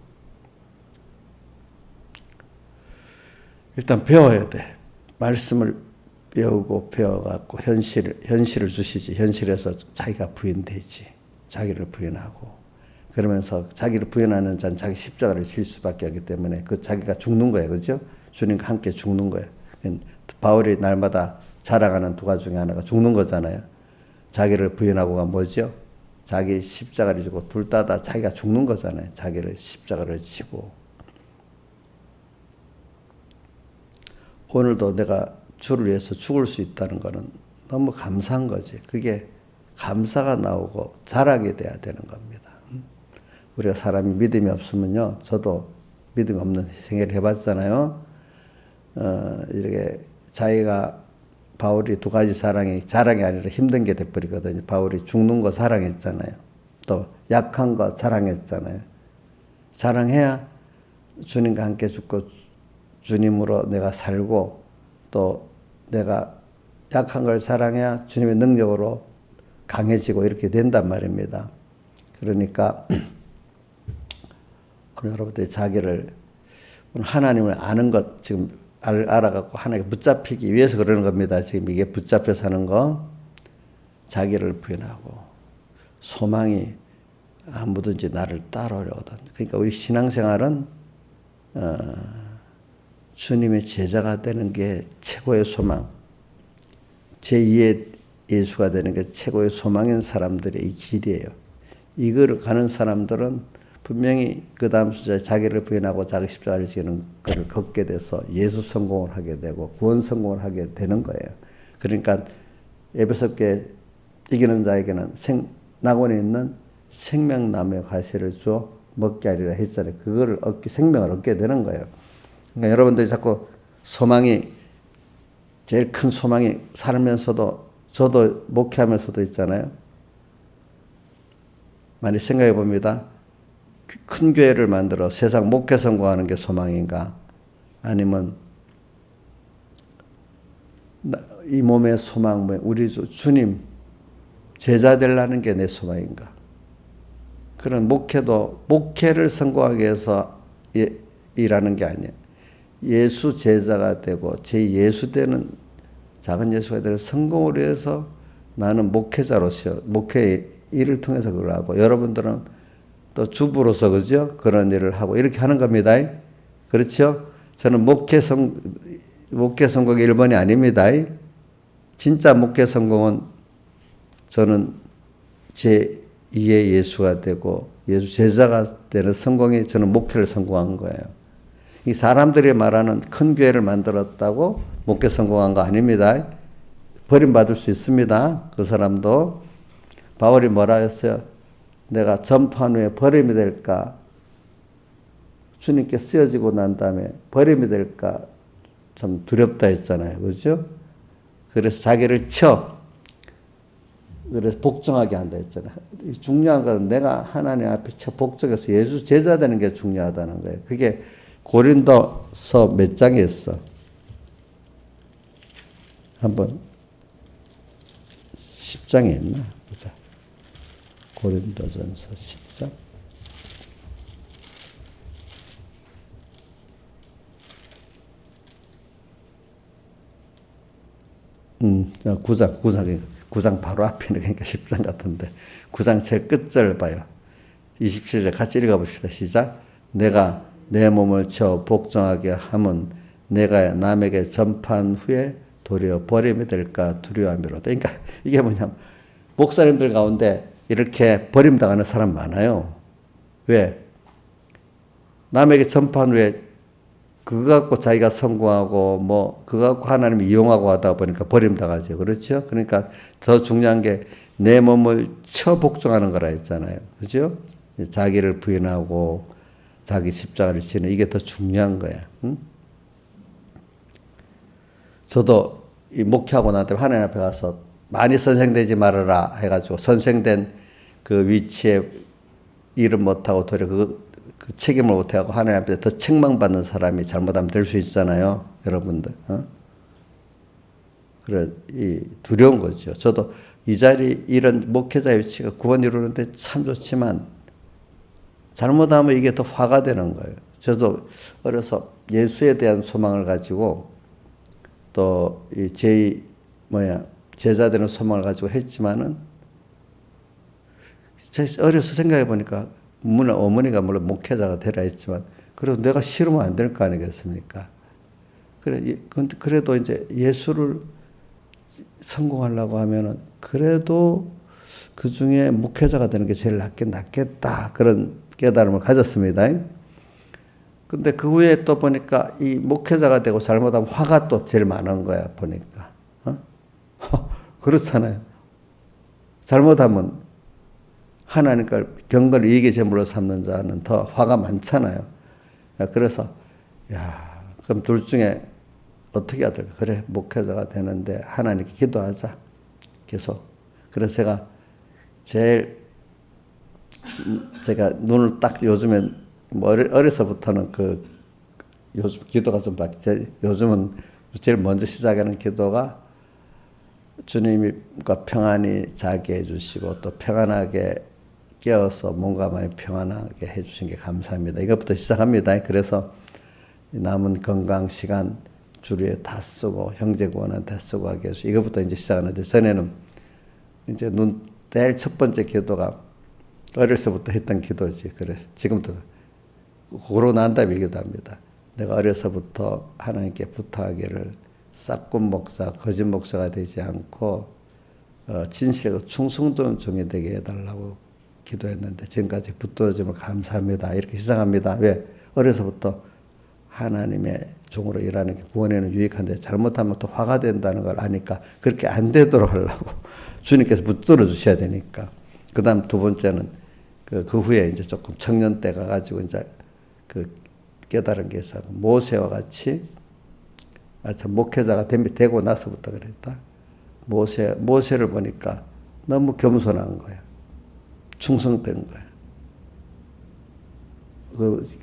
Speaker 1: 일단 배워야 돼. 말씀을 배우고 배워갖고 현실을 주시지. 현실에서 자기가 부인되지. 자기를 부인하고. 그러면서 자기를 부인하는 자는 자기 십자가를 질 수밖에 없기 때문에 그 자기가 죽는 거예요. 그죠? 주님과 함께 죽는 거예요. 바울이 날마다 자랑하는 두 가지 중에 하나가 죽는 거잖아요. 자기를 부인하고가 뭐죠? 자기 십자가를 지고 둘 다 자기가 죽는 거잖아요. 자기를 십자가를 지고. 오늘도 내가 주를 위해서 죽을 수 있다는 거는 너무 감사한 거지. 그게 감사가 나오고 자랑이 돼야 되는 겁니다. 우리가 사람이 믿음이 없으면요. 저도 믿음이 없는 생애를 해봤잖아요. 이렇게 자기가 바울이 두 가지 자랑이 아니라 힘든 게 돼버리거든요. 바울이 죽는 거 자랑했잖아요. 또 약한 거 자랑했잖아요. 자랑해야 주님과 함께 죽고 주님으로 내가 살고 또 내가 약한 걸 자랑해야 주님의 능력으로 강해지고 이렇게 된단 말입니다. 그러니까 오늘 여러분들이 자기를 하나님을 아는 것 지금 알아갖고 하나님께 붙잡히기 위해서 그러는 겁니다. 지금 이게 붙잡혀 사는 거. 자기를 부인하고 소망이 아무든지 나를 따라오려거든. 그러니까 우리 신앙생활은 주님의 제자가 되는 게 최고의 소망. 제2의 예수가 되는 게 최고의 소망인 사람들의 이 길이에요. 이걸 가는 사람들은 분명히 그 다음 수자에 자기를 부인하고 자기 십자가를 지는 것을 걷게 돼서 예수 성공을 하게 되고 구원 성공을 하게 되는 거예요. 그러니까 에베소께 이기는 자에게는 낙원에 있는 생명나무의 과실을 주어 먹게 하리라 했잖아요. 그거를 생명을 얻게 되는 거예요. 그러니까 여러분들이 자꾸 소망이 제일 큰 소망이 살면서도 저도 목회하면서도 있잖아요. 많이 생각해 봅니다. 큰 교회를 만들어 세상 목회 성공하는 게 소망인가? 아니면 이 몸의 소망, 우리 주님 제자 되려는 게 내 소망인가? 그런 목회를 성공하기 위해서 일하는 게 아니에요. 예수 제자가 되고 제 예수 되는 작은 예수가 되는 성공을 위해서 나는 목회자로서 목회의 일을 통해서 그걸 하고 여러분들은 또 주부로서 그죠? 그런 일을 하고 이렇게 하는 겁니다. 그렇죠? 저는 목회 성공이 1번이 아닙니다. 진짜 목회 성공은 저는 제 2의 예수가 되고 예수 제자가 되는 성공이 저는 목회를 성공한 거예요. 이 사람들이 말하는 큰 교회를 만들었다고 목회 성공한 거 아닙니다. 버림받을 수 있습니다. 그 사람도. 바울이 뭐라 했어요? 내가 전파한 후에 버림이 될까? 주님께 쓰여지고 난 다음에 버림이 될까? 참 두렵다 했잖아요. 그렇죠? 그래서 자기를 그래서 복종하게 한다 했잖아요. 중요한 건 내가 하나님 앞에 복종해서 예수 제자 되는 게 중요하다는 거예요. 그게 고린도서 몇 장에 있어? 한번 10장에 있나? 보자. 고린도전서 10장. 구장 바로 앞이네. 그러니까 10장 같은데. 9장 제일 끝절 봐요. 27절 같이 읽어봅시다. 시작. 내가 내 몸을 쳐 복종하게 함은 내가 남에게 전파한 후에 도리어 버림이 될까 두려워함이로다. 그러니까 이게 뭐냐면 목사님들 가운데 이렇게 버림당하는 사람 많아요. 왜? 남에게 전파한 후에 그거 갖고 자기가 성공하고 뭐 그거 갖고 하나님 이용하고 하다 보니까 버림당하죠. 그렇죠? 그러니까 더 중요한 게 내 몸을 쳐 복종하는 거라 했잖아요. 그죠? 자기를 부인하고 자기 십자가를 지는 이게 더 중요한 거야. 응? 저도 이 목회하고 난 다음에 하나님 앞에 가서 많이 선생되지 말아라 해가지고 선생된 그 위치에 일을 못하고 도리어 그 책임을 못하고 하나님 앞에 더 책망받는 사람이 잘못하면 될 수 있잖아요. 여러분들. 그래, 두려운 거죠. 저도 이 자리, 이런 목회자 위치가 구원 이루는데 참 좋지만 잘못하면 이게 더 화가 되는 거예요. 저도 어려서 예수에 대한 소망을 가지고 또 제자되는 소망을 가지고 했지만은 어려서 생각해 보니까 어머니가 물론 목회자가 되라 했지만 그래도 내가 싫으면 안 될 거 아니겠습니까? 그래도 이제 예수를 성공하려고 하면은 그래도 그 중에 목회자가 되는 게 제일 낫겠다. 그런 깨달음을 가졌습니다. 근데 그 후에 또 보니까 이 목회자가 되고 잘못하면 화가 또 제일 많은 거야, 보니까. 그렇잖아요. 잘못하면 하나님 걸 경건을 이익의 제물로 삼는 자는 더 화가 많잖아요. 그래서, 그럼 둘 중에 어떻게 해야 될까? 그래, 목회자가 되는데 하나님께 기도하자. 계속. 그래서 제가 눈을 딱 요즘엔 어려서부터는 요즘 기도가 좀 요즘은 제일 먼저 시작하는 기도가 주님이 평안히 자게 해주시고 또 평안하게 깨어서 몸과 마음이 평안하게 해주신 게 감사합니다. 이것부터 시작합니다. 그래서 남은 건강 시간 주류에 다 쓰고 형제 구원은 다 쓰고 하게 해서 이것부터 이제 시작하는데 전에는 이제 눈 뗄 첫 번째 기도가 어려서부터 했던 기도지. 그래서 지금도 그러고 난 다음에 기도합니다. 내가 어려서부터 하나님께 부탁하기를 싹군 목사, 거짓 목사가 되지 않고 진실과 충성된 종이 되게 해달라고 기도했는데 지금까지 붙들어짐을 감사합니다. 이렇게 시작합니다. 왜? 어려서부터 하나님의 종으로 일하는 게 구원에는 유익한데 잘못하면 또 화가 된다는 걸 아니까 그렇게 안 되도록 하려고 주님께서 붙들어 주셔야 되니까. 그 다음 두 번째는 그 후에 이제 조금 청년 때 가가지고 이제 깨달은 게 있어. 모세와 같이 목회자가 되고 나서부터 그랬다. 모세를 보니까 너무 겸손한 거야. 충성된 거야.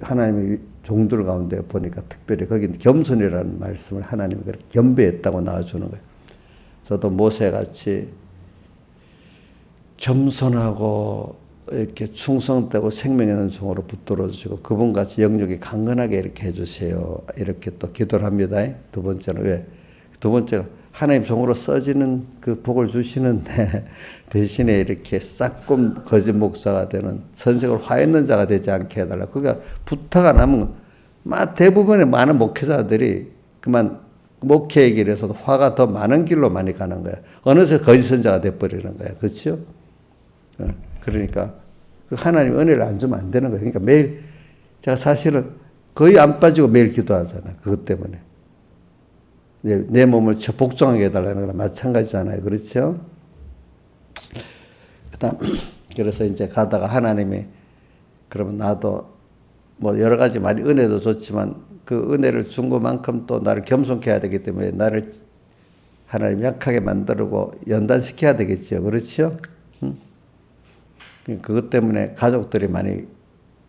Speaker 1: 하나님의 종들 가운데 보니까 특별히 거기 겸손이라는 말씀을 하나님이 그렇게 겸비했다고 나와주는 거예요. 저도 모세같이 겸손하고 이렇게 충성되고 생명 있는 종으로 붙들어 주시고 그분같이 영역이 강건하게 이렇게 해주세요. 이렇게 또 기도를 합니다. 두 번째는 왜? 두 번째가 하나님 종으로 써지는 그 복을 주시는데 대신에 이렇게 싹군 거짓 목사가 되는 선생을 화 있는 자가 되지 않게 해달라. 그러니까 부탁 안 하면 대부분의 많은 목회자들이 그만 목회의 길에서도 화가 더 많은 길로 많이 가는 거야. 어느새 거짓 선자가 돼버리는 거야. 그렇죠? 그러니까 하나님 은혜를 안 주면 안 되는 거예요. 그러니까 매일 제가 사실은 거의 안 빠지고 매일 기도하잖아요. 그것 때문에. 내 몸을 복종하게 해달라는 거랑 마찬가지잖아요. 그렇죠? 그래서 이제 가다가 하나님이 그러면 나도 뭐 여러 가지 많이 은혜도 줬지만 그 은혜를 준 것만큼 또 나를 겸손케 해야 되기 때문에 나를 하나님 약하게 만들고 연단시켜야 되겠죠. 그렇죠? 그것 때문에 가족들이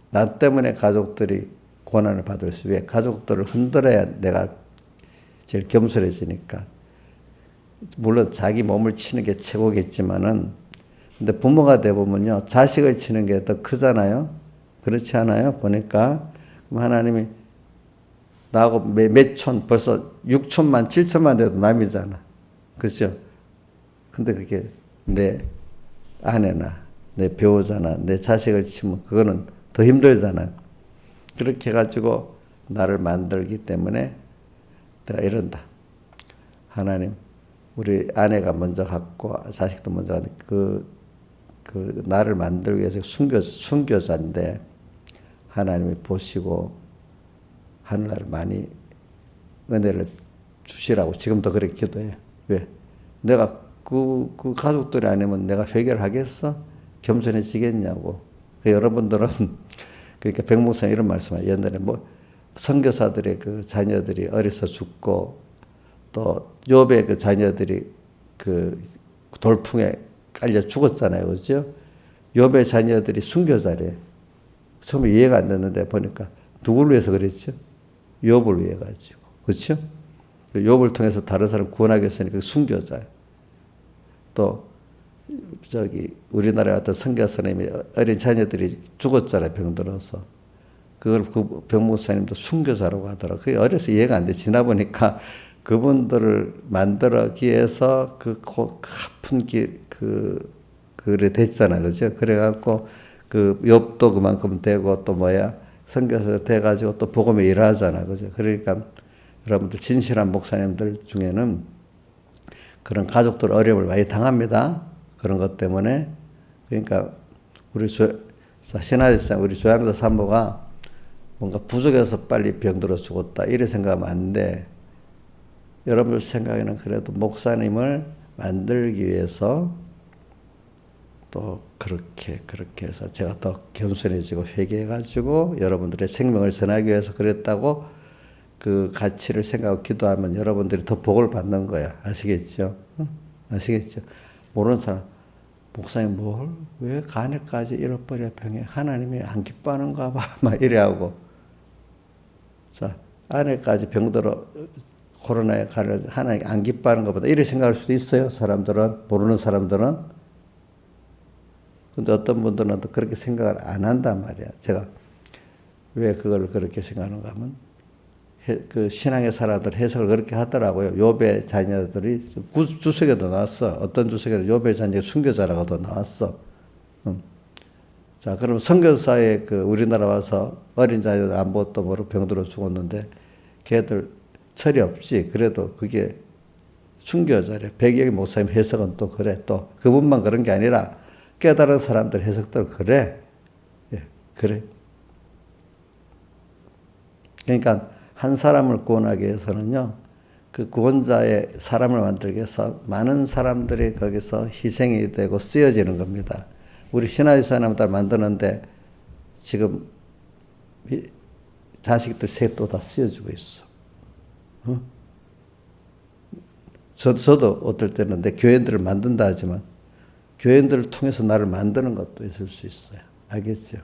Speaker 1: 나 때문에 가족들이 고난을 받을 수 위해 가족들을 흔들어야 내가 제일 겸손해지니까. 물론 자기 몸을 치는 게 최고겠지만은, 근데 부모가 되보면요, 자식을 치는 게 더 크잖아요? 그렇지 않아요? 보니까. 그럼 하나님이 나하고 몇 촌, 벌써 6촌만, 7촌만 돼도 남이잖아. 그죠? 근데 그게 내 아내나 내 배우자나 내 자식을 치면 그거는 더 힘들잖아요. 그렇게 해가지고 나를 만들기 때문에 내가 이런다. 하나님, 우리 아내가 먼저 갖고 자식도 먼저 갖고 그 나를 만들기 위해서 순교자인데 하나님이 보시고 하늘나라를 많이 은혜를 주시라고 지금도 그렇게 기도해요. 왜? 내가 그 가족들이 아니면 내가 해결하겠어? 겸손해지겠냐고. 여러분들은 그러니까 백 목사님 이런 말씀을 옛날에 뭐 선교사들의 그 자녀들이 어려서 죽고 또 욥의 그 자녀들이 그 돌풍에 깔려 죽었잖아요, 그렇죠? 욥의 자녀들이 순교자래. 처음에 이해가 안 됐는데 보니까 누구를 위해서 그랬죠? 욥을 위해 가지고, 그렇죠? 욥을 통해서 다른 사람 구원하기 위해서니까 순교자예요. 또 저기 우리나라 같은 선교사님이 어린 자녀들이 죽었잖아요, 병들어서. 그걸 그 병목사님도 순교자라고 하더라고요. 그게 어려서 이해가 안 돼. 지나보니까 그분들을 만들기 위해서 그 아픈 그래 됐잖아요. 그죠? 그래갖고 그 욥도 그만큼 되고 또 선교사 돼가지고 또 복음에 일하잖아. 그죠? 그러니까 여러분들 진실한 목사님들 중에는 그런 가족들 어려움을 많이 당합니다. 그런 것 때문에. 그러니까 우리 신하지상 우리 조양자 산모가 뭔가 부족해서 빨리 병들어 죽었다 이래 생각하면 안 돼. 여러분들 생각에는 그래도 목사님을 만들기 위해서 또 그렇게 해서 제가 더 겸손해지고 회개해가지고 여러분들의 생명을 전하기 위해서 그랬다고 그 가치를 생각하고 기도하면 여러분들이 더 복을 받는 거야. 아시겠죠? 아시겠죠? 모르는 사람, 목사님 왜 간에까지 잃어버려 병에 하나님이 안 기뻐하는가 봐. 막 이래 하고. 자, 아내까지 병들어 코로나에 간을 하나님 안 기뻐하는 것보다 이래 생각할 수도 있어요. 사람들은, 모르는 사람들은. 근데 어떤 분들은 또 그렇게 생각을 안 한단 말이야. 제가 왜 그걸 그렇게 생각하는가 하면 그 신앙의 사람들 해석을 그렇게 하더라고요. 욥의 자녀들이 주석에도 나왔어. 어떤 주석에도 욥의 자녀가 순교자라고도 나왔어. 자, 그럼 선교사에 그 우리나라 와서 어린 자녀들 아무것도 모르고 병들어 죽었는데 걔들 철이 없지. 그래도 그게 순교자래. 백여기 목사님 해석은 또 그래. 또 그분만 그런 게 아니라 깨달은 사람들 해석도 그래. 예, 그래. 그러니까 한 사람을 구원하기 위해서는요, 그 구원자의 사람을 만들기 위해서 많은 사람들이 거기서 희생이 되고 쓰여지는 겁니다. 우리 신하의 사람들 만드는데 지금 자식들 셋도 다 쓰여지고 있어. 저도 어떨 때는 내 교인들을 만든다 하지만 교인들을 통해서 나를 만드는 것도 있을 수 있어요. 알겠죠?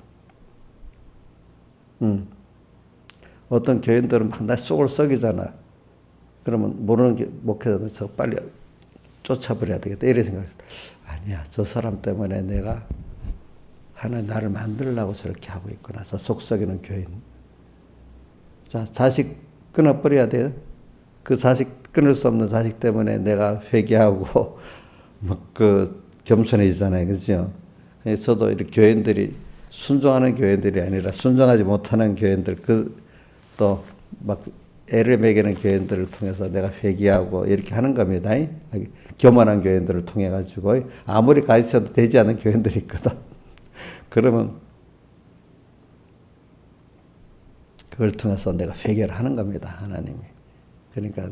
Speaker 1: 어떤 교인들은 막 나 속을 썩이잖아. 그러면 모르는 목회자는 저 빨리 쫓아버려야 되겠다. 이래 생각했어. 아니야. 저 사람 때문에 내가 하나님 나를 만들려고 저렇게 하고 있구나. 저 속 썩이는 교인. 자, 자식 끊어버려야 돼요. 그 자식, 끊을 수 없는 자식 때문에 내가 회개하고, 겸손해지잖아요. 그죠? 저도 이렇게 교인들이 순종하는 교인들이 아니라 순종하지 못하는 교인들, 또 애를 먹이는 교인들을 통해서 내가 회개하고 이렇게 하는 겁니다. 교만한 교인들을 통해 가지고 아무리 가르쳐도 되지 않는 교인들이 있거든. 그러면 그걸 통해서 내가 회개를 하는 겁니다. 하나님이. 그러니까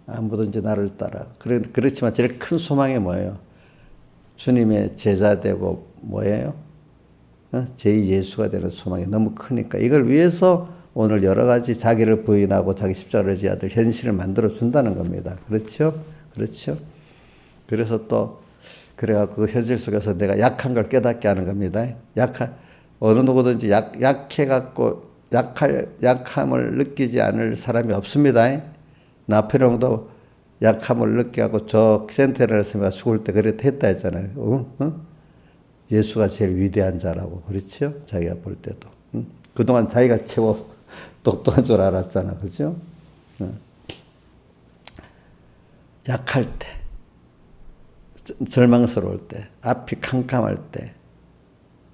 Speaker 1: 아무든지 나를 따라. 그렇지만 제일 큰 소망이 뭐예요? 주님의 제자 되고 뭐예요? 제2 예수가 되는 소망이 너무 크니까 이걸 위해서 오늘 여러 가지 자기를 부인하고 자기 십자가를 지야 될 현실을 만들어 준다는 겁니다. 그렇죠? 그렇죠? 그래서 또 그래갖고 그 현실 속에서 내가 약한 걸 깨닫게 하는 겁니다. 어느 누구든지 약해갖고 약함을 느끼지 않을 사람이 없습니다. 나폴레옹도 약함을 느끼고 저 센테나에서 죽을 때 그랬다 했다 했잖아요. 예수가 제일 위대한 자라고. 그렇죠? 자기가 볼 때도. 그동안 자기가 최고 똑똑한 줄 알았잖아. 그죠? 약할 때, 절망스러울 때, 앞이 캄캄할 때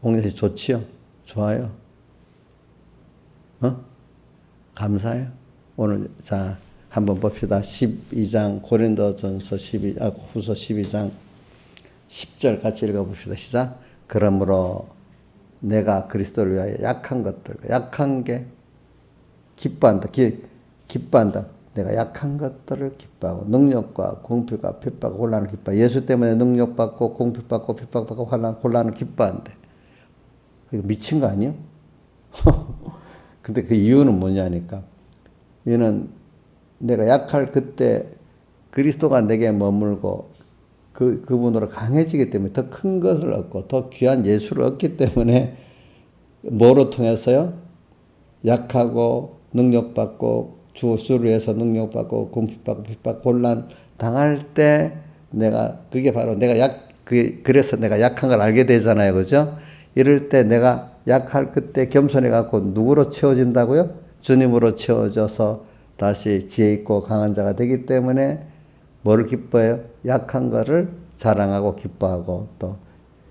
Speaker 1: 옥련 씨 좋지요? 좋아요? 감사해요? 오늘 자 한번 봅시다. 12장 고린도전서 후서 12장 10절 같이 읽어봅시다. 시작. 그러므로 내가 그리스도를 위하여 약한 것들, 약한 게 기뻐한다. 기뻐한다. 내가 약한 것들을 기뻐하고 능력과 공핍과 핍박과 혼란을 기뻐하고 예수 때문에 능력받고 공핍받고 핍박받고 혼란을 기뻐한대. 이거 미친 거 아니에요? 근데 그 이유는 뭐냐니까. 이는 내가 약할 그때 그리스도가 내게 머물고 그분으로 강해지기 때문에 더 큰 것을 얻고 더 귀한 예수를 얻기 때문에 뭐로 통해서요? 약하고 능력받고 주를 위해서 능력받고 공핍받고 핍박 혼란 당할 때 내가 그게 바로 내가 그래서 내가 약한 걸 알게 되잖아요. 그죠? 이럴 때 내가 약할 그때 겸손해 갖고 누구로 채워진다고요? 주님으로 채워져서 다시 지혜 있고 강한 자가 되기 때문에 뭐를 기뻐해요? 약한 거를 자랑하고 기뻐하고 또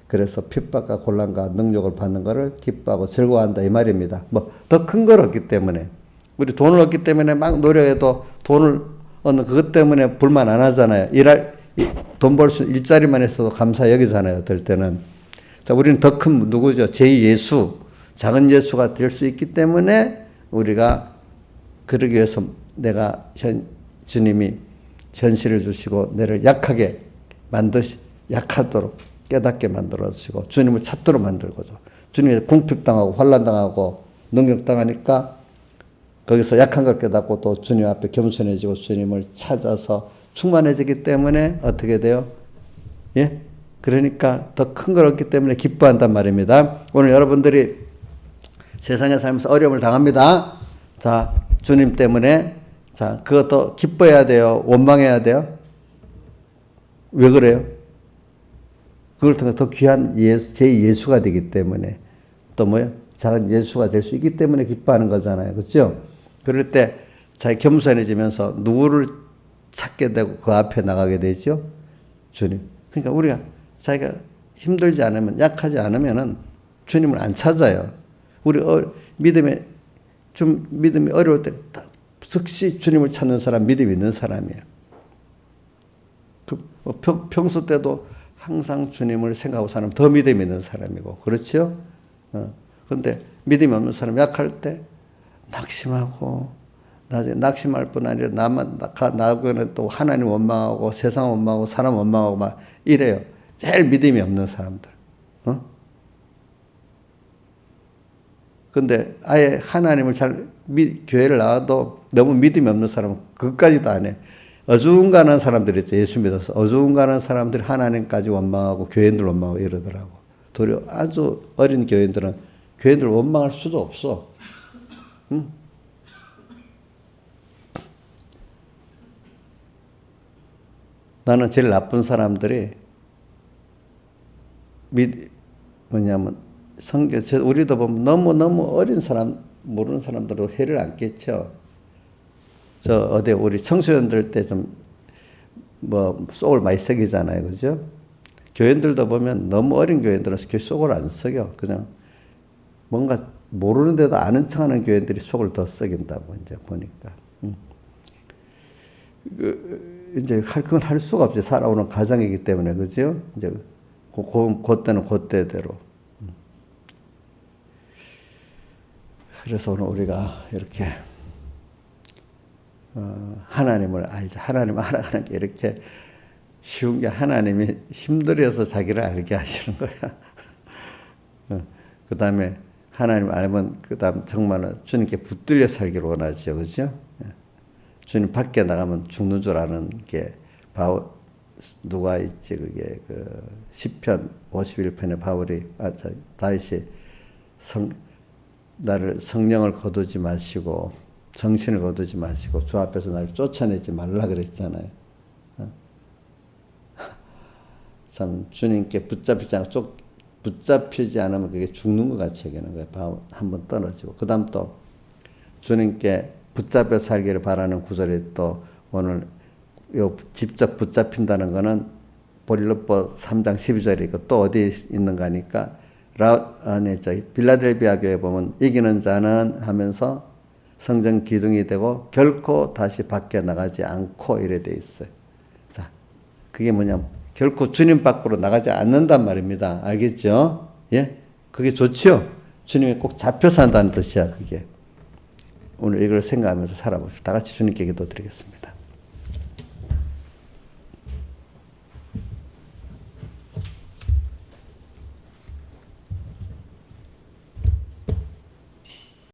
Speaker 1: 그래서 핍박과 곤란과 능력을 받는 거를 기뻐하고 즐거워한다 이 말입니다. 뭐 더 큰 걸 얻기 때문에 우리 돈을 얻기 때문에 막 노력해도 돈을 얻는 그것 때문에 불만 안 하잖아요. 돈 벌 수 일자리만 했어도 감사 여기잖아요. 어떨 때는. 자, 우리는 더 큰 누구죠? 제2예수, 작은 예수가 될 수 있기 때문에 우리가 그러기 위해서 주님이 현실을 주시고 나를 약하게 약하도록 깨닫게 만들어 주시고 주님을 찾도록 만들고죠. 주님이 궁핍당하고 환난당하고 능력당하니까 거기서 약한 걸 깨닫고 또 주님 앞에 겸손해지고 주님을 찾아서 충만해지기 때문에 어떻게 돼요? 예? 그러니까 더 큰 걸 얻기 때문에 기뻐한단 말입니다. 오늘 여러분들이 세상에 살면서 어려움을 당합니다. 자, 주님 때문에 자, 그것도 기뻐해야 돼요? 원망해야 돼요? 왜 그래요? 그걸 통해 더 귀한 제2예수가 되기 때문에 또 뭐요? 작은 예수가 될 수 있기 때문에 기뻐하는 거잖아요. 그렇죠? 그럴 때 자기 겸손해지면서 누구를 찾게 되고 그 앞에 나가게 되죠? 주님. 그러니까 우리가 자기가 힘들지 않으면 약하지 않으면은 주님을 안 찾아요. 우리 믿음이 어려울 때 즉시 주님을 찾는 사람 믿음이 있는 사람이에요. 평소 때도 항상 주님을 생각하고 사는 더 믿음이 있는 사람이고 그렇죠? 그런데 믿음이 없는 사람 약할 때 낙심하고 나중에 낙심할 뿐 아니라 나하고는 또 하나님 원망하고 세상 원망하고 사람 원망하고 막 이래요. 제일 믿음이 없는 사람들. 근데 아예 하나님을 교회를 나와도 너무 믿음이 없는 사람은 그것까지도 안 해. 어중간한 사람들 있죠. 예수 믿어서. 어중간한 사람들이 하나님까지 원망하고 교인들 원망하고 이러더라고. 도리어 아주 어린 교인들은 교인들 원망할 수도 없어. 응? 나는 제일 나쁜 사람들이 뭐냐면 우리도 보면 너무 어린 사람 모르는 사람들도 해를 안 끼쳐. 우리 청소년들 때 좀 속을 많이 썩이잖아요, 그죠? 교인들도 보면 너무 어린 교인들은 속을 안 썩여. 그냥 뭔가 모르는데도 아는 척하는 교인들이 속을 더 썩인다고 이제 보니까. 이제 그건 할 수가 없지. 살아오는 가정이기 때문에, 그죠? 이제 그때는 그때대로. 그래서 오늘 우리가 이렇게 하나님을 알자. 하나님을 알아가는 게 이렇게 쉬운 게 하나님이 힘들어서 자기를 알게 하시는 거야. 그 다음에 하나님 알면 그 다음 정말로 주님께 붙들려 살기를 원하죠. 그죠? 주님 밖에 나가면 죽는 줄 아는 게 누가 있지? 그게 시편 51편에 다윗이 나를 성령을 거두지 마시고 정신을 거두지 마시고 주 앞에서 나를 쫓아내지 말라 그랬잖아요. 참 주님께 붙잡히지 않으면 그게 죽는 것 같이 여기는 거예요. 한번 떨어지고 그 다음 또 주님께 붙잡혀 살기를 바라는 구절이 또 오늘 요 직접 붙잡힌다는 거는 보릴로보 3장 12절이고 또 어디 있는가 하니까 빌라델비아 교회 보면 이기는 자는 하면서 성전 기둥이 되고 결코 다시 밖에 나가지 않고 이래 돼 있어요. 자, 그게 뭐냐면 결코 주님 밖으로 나가지 않는단 말입니다. 알겠죠? 예? 그게 좋지요? 주님이 꼭 잡혀 산다는 뜻이야, 그게. 오늘 이걸 생각하면서 살아봅시다. 다 같이 주님께 기도드리겠습니다.